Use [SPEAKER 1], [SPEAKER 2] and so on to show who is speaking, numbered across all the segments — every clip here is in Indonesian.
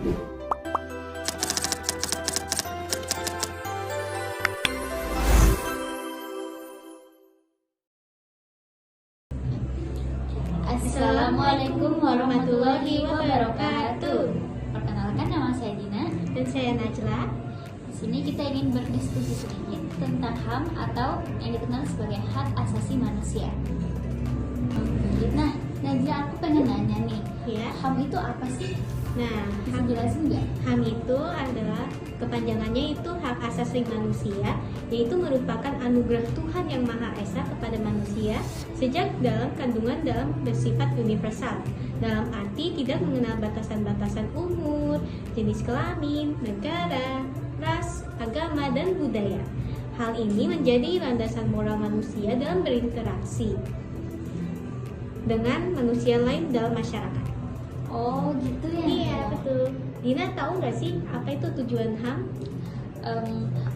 [SPEAKER 1] Assalamualaikum warahmatullahi wabarakatuh.
[SPEAKER 2] Perkenalkan, nama saya Dina
[SPEAKER 1] Dan saya Najla.
[SPEAKER 2] Di sini kita ingin berdiskusi sedikit tentang HAM atau yang dikenal sebagai hak asasi manusia. Nah, Najla, aku pengen nanya nih,
[SPEAKER 1] Ya.
[SPEAKER 2] HAM itu apa sih?
[SPEAKER 1] Nah,
[SPEAKER 2] Bisa jelasin nggak?
[SPEAKER 1] HAM itu adalah kepanjangannya itu hak asasi manusia, yaitu merupakan anugerah Tuhan yang Maha Esa kepada manusia sejak dalam kandungan dalam bersifat universal. Dalam arti tidak mengenal batasan-batasan umur, jenis kelamin, negara, ras, agama, dan budaya. Hal ini menjadi landasan moral manusia dalam berinteraksi dengan manusia lain dalam masyarakat.
[SPEAKER 2] Oh gitu ya?
[SPEAKER 1] Iya, betul. Dina tahu nggak sih apa itu tujuan HAM?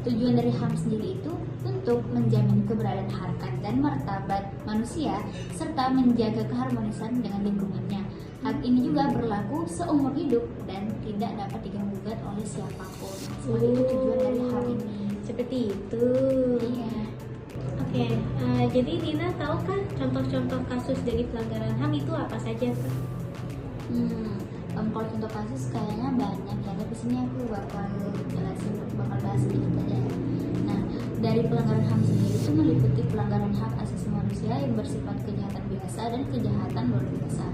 [SPEAKER 2] Tujuan dari HAM sendiri itu untuk menjamin keberadaan harkat dan martabat manusia serta menjaga keharmonisan dengan lingkungannya. Hak ini juga berlaku seumur hidup dan tidak dapat diganggu-gugat oleh siapapun. Seperti itu tujuan dari HAM ini.
[SPEAKER 1] Seperti itu.
[SPEAKER 2] Iya.
[SPEAKER 1] Oke, jadi Dina tahukah contoh-contoh kasus dari pelanggaran HAM itu apa saja?
[SPEAKER 2] Kalau contoh kasus kayaknya banyak ya, tapi sini aku bakal bahas sedikit aja. Nah, dari pelanggaran HAM sendiri itu meliputi pelanggaran hak asasi manusia yang bersifat kejahatan biasa dan kejahatan luar biasa.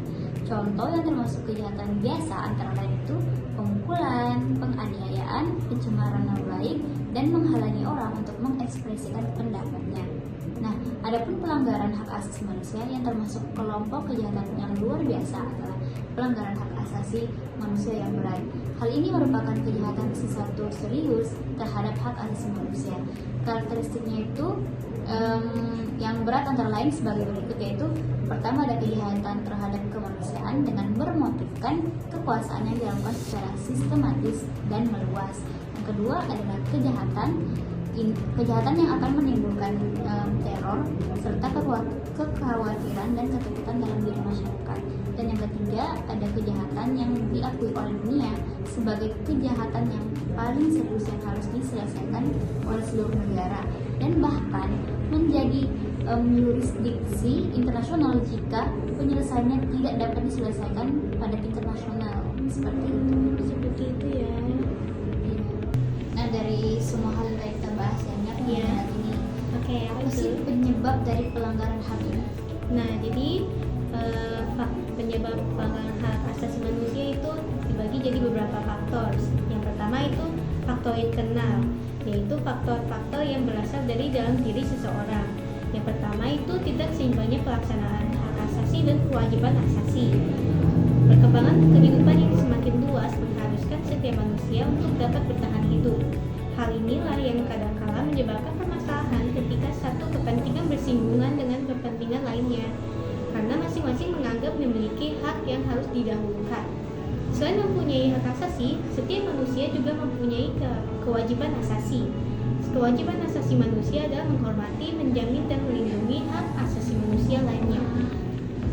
[SPEAKER 2] Contoh yang termasuk kejahatan biasa antara lain itu pemukulan, penganiayaan, pencemaran nama baik, dan menghalangi orang untuk mengekspresikan pendapatnya. Nah, adapun pelanggaran hak asasi manusia yang termasuk kelompok kejahatan yang luar biasa adalah pelanggaran hak asasi manusia yang berat. Hal ini merupakan kejahatan bersifat serius terhadap hak asasi manusia. Karakteristiknya itu yang berat antara lain sebagai berikut, yaitu pertama ada kejahatan terhadap kemanusiaan dengan bermotifkan kekuasaan yang dilakukan secara sistematis dan meluas. Yang kedua adalah kejahatan yang akan menimbulkan teror serta kekhawatiran dan ketakutan dalam diri masyarakat. Dan yang ketiga ada kejahatan yang diakui oleh dunia sebagai kejahatan yang paling serius yang harus diselesaikan oleh seluruh negara dan bahkan menjadi yurisdiksi internasional jika penyelesaiannya tidak dapat diselesaikan pada tingkat nasional. Seperti itu.
[SPEAKER 1] Seperti itu ya.
[SPEAKER 2] Nah, dari semua hal yang kita bahas
[SPEAKER 1] Iya.
[SPEAKER 2] ini,
[SPEAKER 1] Oke,
[SPEAKER 2] apa sih penyebab dari pelanggaran HAM ini?
[SPEAKER 1] Nah, jadi penyebab pelanggaran hak asasi manusia itu dibagi jadi beberapa faktor. Yang pertama itu faktor internal, yaitu faktor-faktor yang berasal dari dalam diri seseorang. Yang pertama itu tidak seimbangnya pelaksanaan hak asasi dan kewajiban asasi. Perkembangan kehidupan yang semakin luas mengharuskan setiap manusia untuk dapat bertahan hidup. Hal inilah yang kadangkala menyebabkan permasalahan ketika satu kepentingan bersinggungan dengan kepentingan lainnya, karena masing-masing menganggap memiliki hak yang harus didahulukan. Selain mempunyai hak asasi, setiap manusia juga mempunyai kewajiban asasi. Kewajiban asasi manusia adalah menghormati, menjamin, dan melindungi hak asasi manusia lainnya.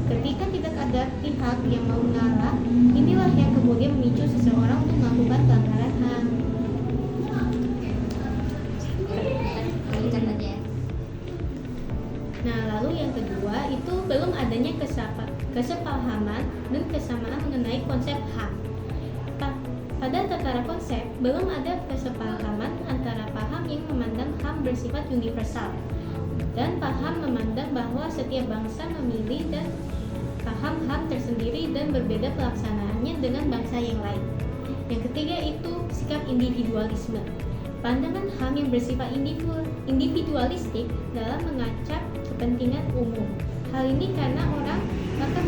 [SPEAKER 1] Ketika tidak ada pihak yang mau mengalah, inilah yang kemudian memicu seseorang untuk melakukan pelanggaran HAM. Nah, lalu yang kedua itu belum adanya kesepahaman dan kesamaan mengenai konsep HAM. Pada tataran konsep, belum ada kesepahaman antara paham yang memandang HAM bersifat universal dan paham memandang bahwa setiap bangsa memilih dan paham HAM tersendiri dan berbeda pelaksanaannya dengan bangsa yang lain. Yang ketiga itu sikap individualisme. Pandangan HAM yang bersifat individualistik dalam mengacak kepentingan umum. Hal ini karena orang akan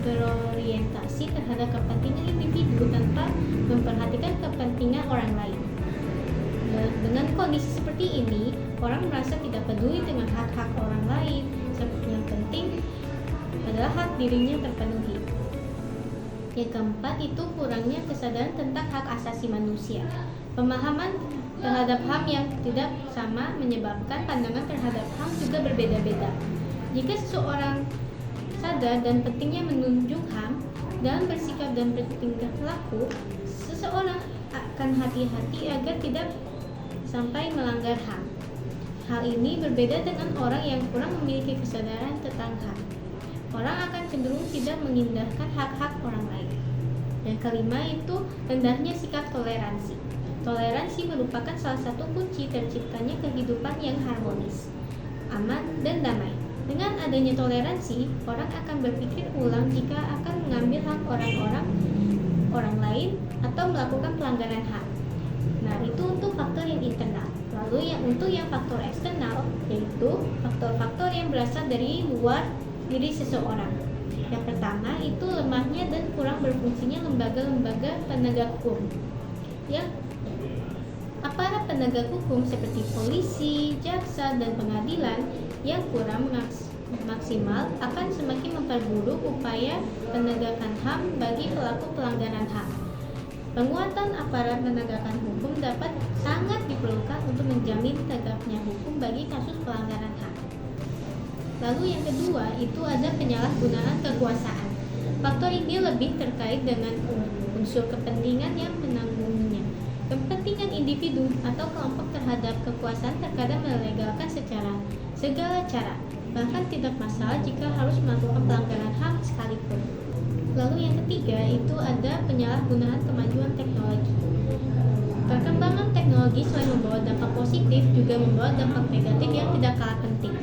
[SPEAKER 1] berorientasi terhadap kepentingan individu tanpa memperhatikan kepentingan orang lain. Dengan kondisi seperti ini, orang merasa tidak peduli dengan hak-hak orang lain. Yang penting adalah hak dirinya terpenuhi. Yang keempat itu kurangnya kesadaran tentang hak asasi manusia. Pemahaman terhadap HAM yang tidak sama menyebabkan pandangan terhadap HAM juga berbeda-beda. Jika seseorang sadar dan pentingnya menunjuk HAM, Dalam bersikap dan bertingkah laku, seseorang akan hati-hati agar tidak sampai melanggar HAM. Hal ini berbeda dengan orang yang kurang memiliki kesadaran tentang HAM. Orang akan cenderung tidak mengindahkan hak-hak orang lain. Yang kelima itu rendahnya sikap toleransi. Toleransi merupakan salah satu kunci terciptanya kehidupan yang harmonis, aman, dan damai. Dengan adanya toleransi, orang akan berpikir ulang jika akan mengambil hak orang lain atau melakukan pelanggaran HAM. Nah, itu untuk faktor yang internal. Lalu untuk yang faktor eksternal, yaitu faktor-faktor yang berasal dari luar diri seseorang. Yang pertama itu lemahnya dan kurang berfungsinya lembaga-lembaga penegak hukum. Yang aparat penegak hukum seperti polisi, jaksa, dan pengadilan yang kurang maksimal akan semakin memperburuk upaya penegakan HAM bagi pelaku pelanggaran HAM. Penguatan aparat penegakan hukum dapat sangat diperlukan untuk menjamin tegaknya hukum bagi kasus pelanggaran HAM. Lalu yang kedua itu ada penyalahgunaan kekuasaan. Faktor ini lebih terkait dengan unsur kepentingan yang menanggungnya. Kepentingan individu atau kelompok terhadap kekuasaan terkadang melegalkan secara segala cara, bahkan tidak masalah jika harus melakukan pelanggaran HAM sekalipun. Lalu yang ketiga itu ada penyalahgunaan kemajuan teknologi. Perkembangan teknologi selain membawa dampak positif juga membawa dampak negatif yang tidak kalah penting.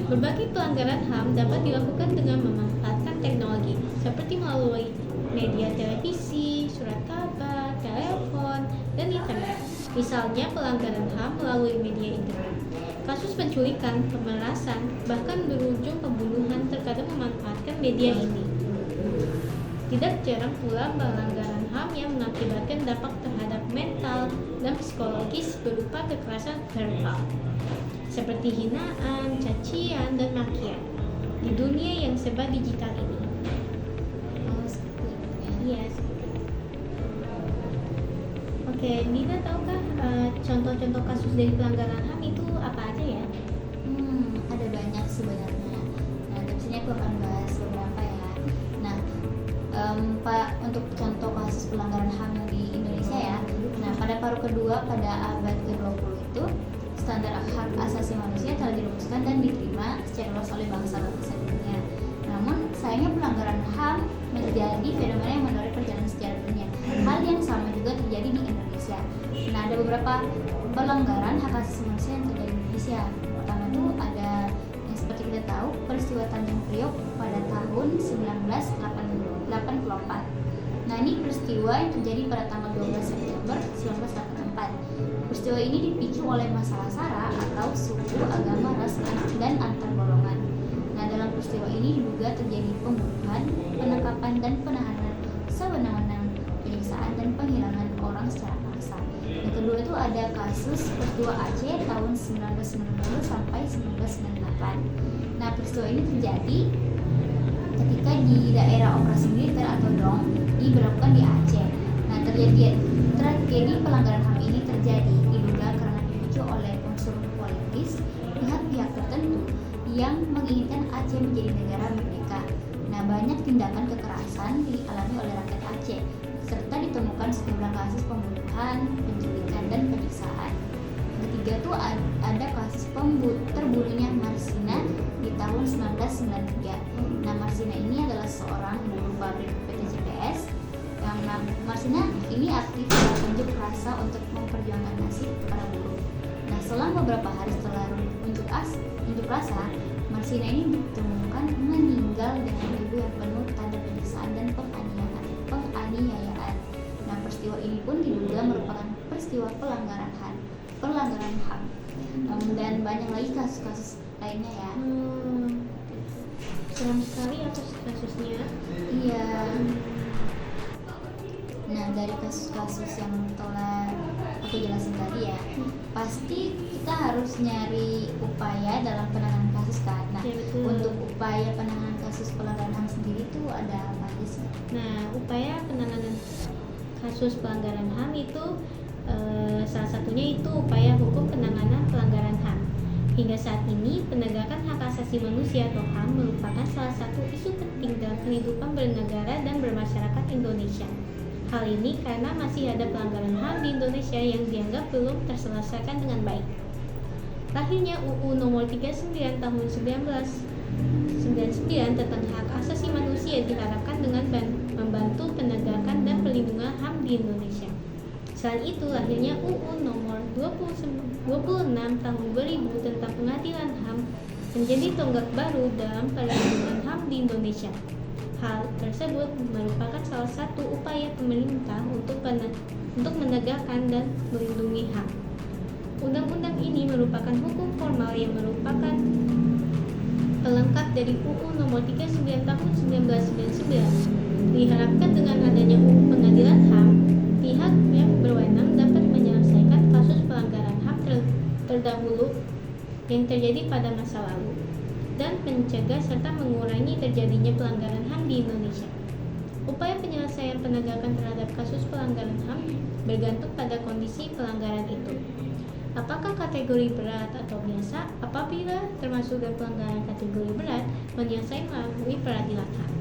[SPEAKER 1] Berbagai pelanggaran HAM dapat dilakukan dengan memanfaatkan teknologi seperti melalui media televisi, surat kabar, telepon, dan internet. Misalnya pelanggaran HAM melalui media internet. Kasus penculikan, pemerasan, bahkan berujung pembunuhan terkadang memanfaatkan media ini. Tidak jarang pula pelanggaran HAM yang mengakibatkan dampak terhadap mental dan psikologis berupa kekerasan verbal, seperti hinaan, cacian, dan makian di dunia yang serba digital ini.
[SPEAKER 2] Oh, seperti itu ya.
[SPEAKER 1] Iya. Oke, Dina tahukah contoh-contoh kasus dari pelanggaran HAM itu apa aja ya?
[SPEAKER 2] Ada banyak sebenarnya. Nah, di sini aku akan bahas beberapa ya. Nah, Pak, untuk contoh kasus pelanggaran HAM di Indonesia ya. Nah, pada paruh kedua pada abad ke-20 itu standar hak asasi manusia telah dirumuskan dan diterima secara luas oleh bangsa-bangsa dunia. Namun, sayangnya pelanggaran HAM menjadi fenomena yang menarik perjalanan sejarah dunia. Hal yang sama juga terjadi di Indonesia. Nah, ada beberapa pelanggaran hak asasi manusia yang terjadi di Indonesia. Pertama itu ada yang seperti kita tahu peristiwa Tanjung Priok pada tahun 1984. Nah, ini peristiwa yang terjadi pada tanggal 12 September 1984. Peristiwa ini dipicu oleh masalah SARA atau suku, agama, ras, dan antar golongan. Nah, dalam peristiwa ini diduga terjadi pembunuhan, penangkapan, dan penahanan sewenang-wenang, penyiksaan dan penghilangan orang secara paksa. Yang kedua itu ada kasus peristiwa Aceh tahun 1990 sampai 1998. Nah, peristiwa ini terjadi ketika di daerah operasi militer atau DOM diberlakukan di Aceh. Nah, tragedi pelanggaran HAM ini terjadi diduga karena dipicu oleh unsur politis pihak-pihak tertentu yang menginginkan Aceh menjadi negara merdeka. Nah, banyak tindakan kekerasan dialami oleh rakyat Aceh, serta ditemukan sejumlah kasus pembunuhan, penculikan, dan penyiksaan. Ketiga tuh ada kasus terbunuhnya Marsina di tahun 1993. Nah, Marsina ini adalah seorang buruh pabrik PT CPS. Yang Marsina ini aktif dalam unjuk rasa untuk memperjuangkan nasib para buruh. Nah, selang beberapa hari setelah unjuk rasa, Marsina ini ditemukan meninggal dengan tubuh yang penuh tanda penyiksaan dan penganiayaan. Nah, peristiwa ini pun diduga merupakan peristiwa pelanggaran HAM. Dan banyak lagi kasus-kasus lainnya ya.
[SPEAKER 1] Seram sekali ya kasusnya.
[SPEAKER 2] Iya. Nah, dari kasus-kasus yang telah aku jelasin tadi ya, pasti kita harus nyari upaya dalam penanganan kasus kan. Nah,
[SPEAKER 1] Ya, betul.
[SPEAKER 2] untuk upaya penanganan kasus pelanggaran HAM sendiri itu ada apa aja sih?
[SPEAKER 1] Nah, upaya penanganan kasus pelanggaran HAM itu salah satunya itu upaya hukum penanganan pelanggaran HAM Hingga saat ini, penegakan hak asasi manusia atau HAM merupakan salah satu isu penting dalam kehidupan bernegara dan bermasyarakat Indonesia. Hal ini karena masih ada pelanggaran HAM di Indonesia yang dianggap belum terselesaikan dengan baik. Lahirnya UU Nomor 39 Tahun 1999 tentang hak asasi manusia diharapkan dengan membantu penegakan dan perlindungan HAM di Indonesia. Selain itu, lahirnya UU Nomor 26 Tahun 2000 tentang Pengadilan HAM menjadi tonggak baru dalam perlindungan HAM di Indonesia. Hal tersebut merupakan salah satu upaya pemerintah untuk menegakkan dan melindungi HAM. Undang-undang ini merupakan hukum formal yang merupakan pelengkap dari UU Nomor 39 Tahun 1999. Diharapkan dengan adanya UU Pengadilan HAM, pihak yang berwenang dapat menyelesaikan kasus pelanggaran HAM terdahulu yang terjadi pada masa lalu dan mencegah serta mengurangi terjadinya pelanggaran HAM di Indonesia. Upaya penyelesaian penegakan terhadap kasus pelanggaran HAM bergantung pada kondisi pelanggaran itu. Apakah kategori berat atau biasa? Apabila termasuk dalam pelanggaran kategori berat, menyelesaikan melalui peradilan HAM.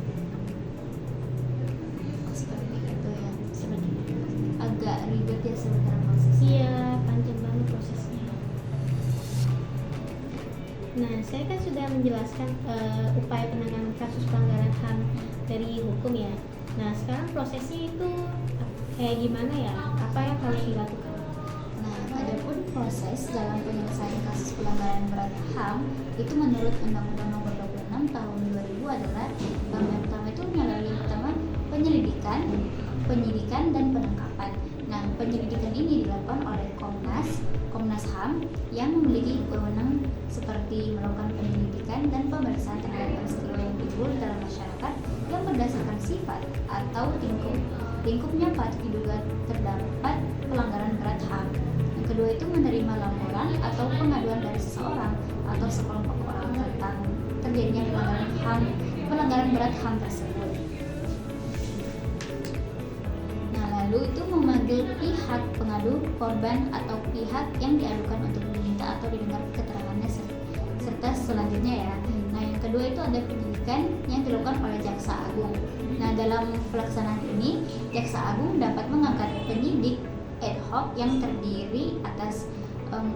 [SPEAKER 2] Seperti itu ya.
[SPEAKER 1] Seperti itu.
[SPEAKER 2] Agak ribet ya sebenarnya prosesnya.
[SPEAKER 1] Iya, panjang banget prosesnya. Nah, saya kan sudah menjelaskan upaya penanganan kasus pelanggaran HAM dari hukum ya. Nah, sekarang prosesnya itu kayak gimana ya? Apa yang harus dilakukan?
[SPEAKER 2] Adapun proses dalam penyelesaian kasus pelanggaran berat HAM itu menurut Undang-Undang Nomor 26 Tahun 2000 adalah yang pertama itu melalui pertama penyidikan dan penangkapan. Nah, penyelidikan ini dilakukan oleh Komnas HAM yang memiliki wewenang seperti melakukan penyelidikan dan pemeriksaan terhadap peristiwa yang timbul dalam masyarakat yang berdasarkan sifat atau lingkupnya patut diduga terdapat pelanggaran berat HAM. Kedua itu menerima laporan atau pengaduan dari seseorang atau sekelompok orang tentang terjadinya pelanggaran berat HAM tersebut. Nah, lalu itu memanggil pihak pengadu, korban atau pihak yang diadukan untuk diminta atau didengar keterangannya serta selanjutnya ya. Nah, yang kedua itu ada penyidikan yang dilakukan oleh Jaksa Agung. Nah, dalam pelaksanaan ini Jaksa Agung dapat mengangkat penyidik ad hoc yang terdiri atas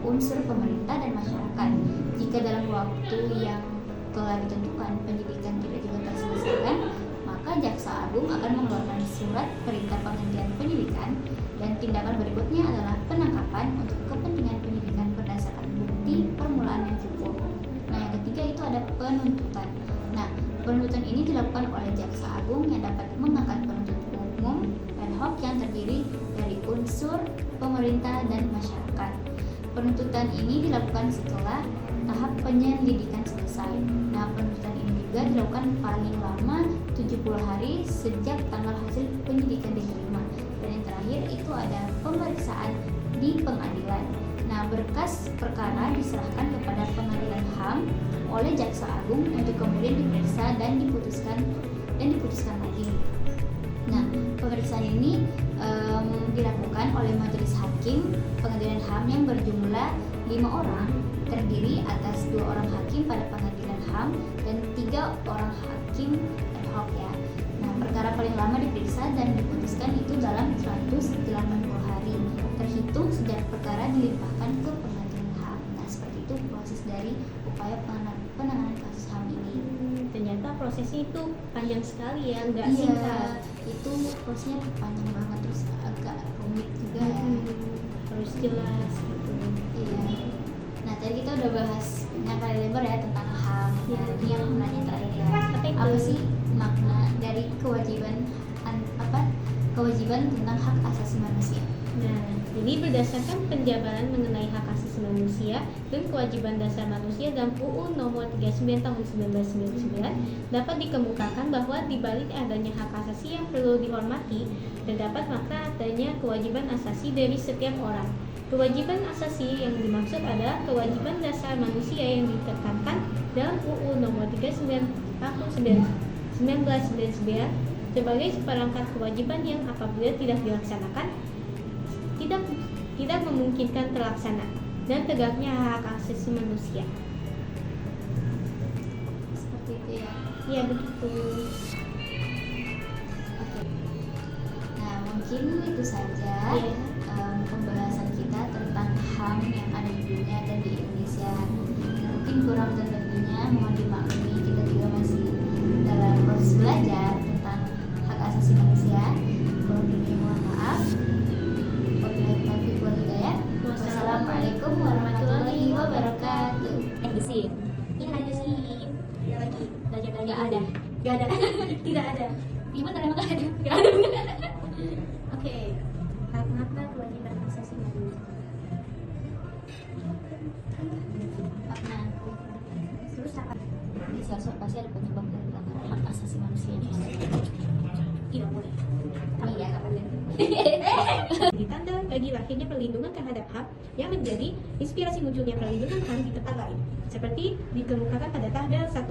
[SPEAKER 2] unsur pemerintah dan masyarakat. Jika dalam waktu yang telah ditentukan penyidikan tidak juga terselesaikan, maka Jaksa Agung akan mengeluarkan surat perintah penghentian penyidikan dan tindakan berikutnya adalah penangkapan untuk kepentingan penyidikan berdasarkan bukti permulaan yang cukup. Nah, yang ketiga itu ada penuntutan. Nah, penuntutan ini dilakukan oleh Jaksa Agung yang dapat mengangkat penuntut umum ad hoc yang terdiri dari unsur pemerintah dan masyarakat. Penuntutan ini dilakukan setelah tahap penyelidikan selesai. Nah, penuntutan ini juga dilakukan paling lama 70 hari sejak tanggal hasil penyidikan diterima. Dan yang terakhir itu ada pemeriksaan di pengadilan. Nah, berkas perkara diserahkan kepada pengadilan HAM oleh Jaksa Agung untuk kemudian diperiksa dan diputuskan lagi. Nah, pemeriksaan ini dilakukan oleh majelis hakim pengadilan HAM yang berjumlah 5 orang, terdiri atas 2 orang hakim pada pengadilan HAM dan 3 orang hakim ad hoc ya. Nah, perkara paling lama diperiksa dan diputuskan itu dalam 180 hari terhitung sejak perkara dilimpahkan ke pengadilan HAM. Nah, seperti itu proses dari upaya penanganan kasus HAM ini.
[SPEAKER 1] Ternyata prosesnya itu panjang sekali ya, nggak
[SPEAKER 2] Iya,
[SPEAKER 1] singkat.
[SPEAKER 2] itu prosesnya panjang banget, terus agak rumit juga ya.
[SPEAKER 1] Harus jelas gitu.
[SPEAKER 2] Iya. Nah, tadi kita udah bahas banyak kali lebar ya tentang HAM.
[SPEAKER 1] Iya.
[SPEAKER 2] Ini yang nanya terakhir ya.
[SPEAKER 1] Apa itu?
[SPEAKER 2] Apa sih makna dari kewajiban tentang hak asasi manusia?
[SPEAKER 1] Nah, jadi berdasarkan penjabaran mengenai hak asasi manusia dan kewajiban dasar manusia dalam UU Nomor 39 Tahun 1999 dapat dikemukakan bahwa di balik adanya hak asasi yang perlu dihormati, terdapat makna adanya kewajiban asasi dari setiap orang. Kewajiban asasi yang dimaksud adalah kewajiban dasar manusia yang ditekankan dalam UU Nomor 39 Tahun 1999 sebagai seperangkat kewajiban yang apabila tidak dilaksanakan tidak memungkinkan terlaksana. dan tegaknya hak asasi manusia.
[SPEAKER 2] Seperti itu ya.
[SPEAKER 1] Ya begitu.
[SPEAKER 2] Oke. Nah, mungkin itu saja
[SPEAKER 1] Iya.
[SPEAKER 2] pembahasan kita tentang HAM yang ada di dunia dan di Indonesia. Nah, mungkin kurang dan lebihnya mohon dimaklumi, kita juga masih dalam proses belajar tentang hak asasi manusia. Kurang lebihnya mohon maaf. Wabillahi taufiq wal hidayah. Wassalamualaikum warahmatullahi wabarakatuh.
[SPEAKER 3] Isi. Ini ada sih. Lagi belajar nggak ada. Nggak ada. Tidak ada.
[SPEAKER 2] Gimana emang nggak ada?
[SPEAKER 3] Nggak ada benar. Oke. Hak kewajiban asasi manusia.
[SPEAKER 2] Makna
[SPEAKER 3] Terus apa?
[SPEAKER 2] bisa pasti ada penyebab dari pelanggaran hak asasi manusia.
[SPEAKER 3] Tidak boleh.
[SPEAKER 2] Iya, nggak boleh.
[SPEAKER 1] Ditanda bagi lahirnya perlindungan terhadap HAM yang menjadi inspirasi munculnya perlindungan HAM di tempat lain, seperti dikemukakan pada tanggal 1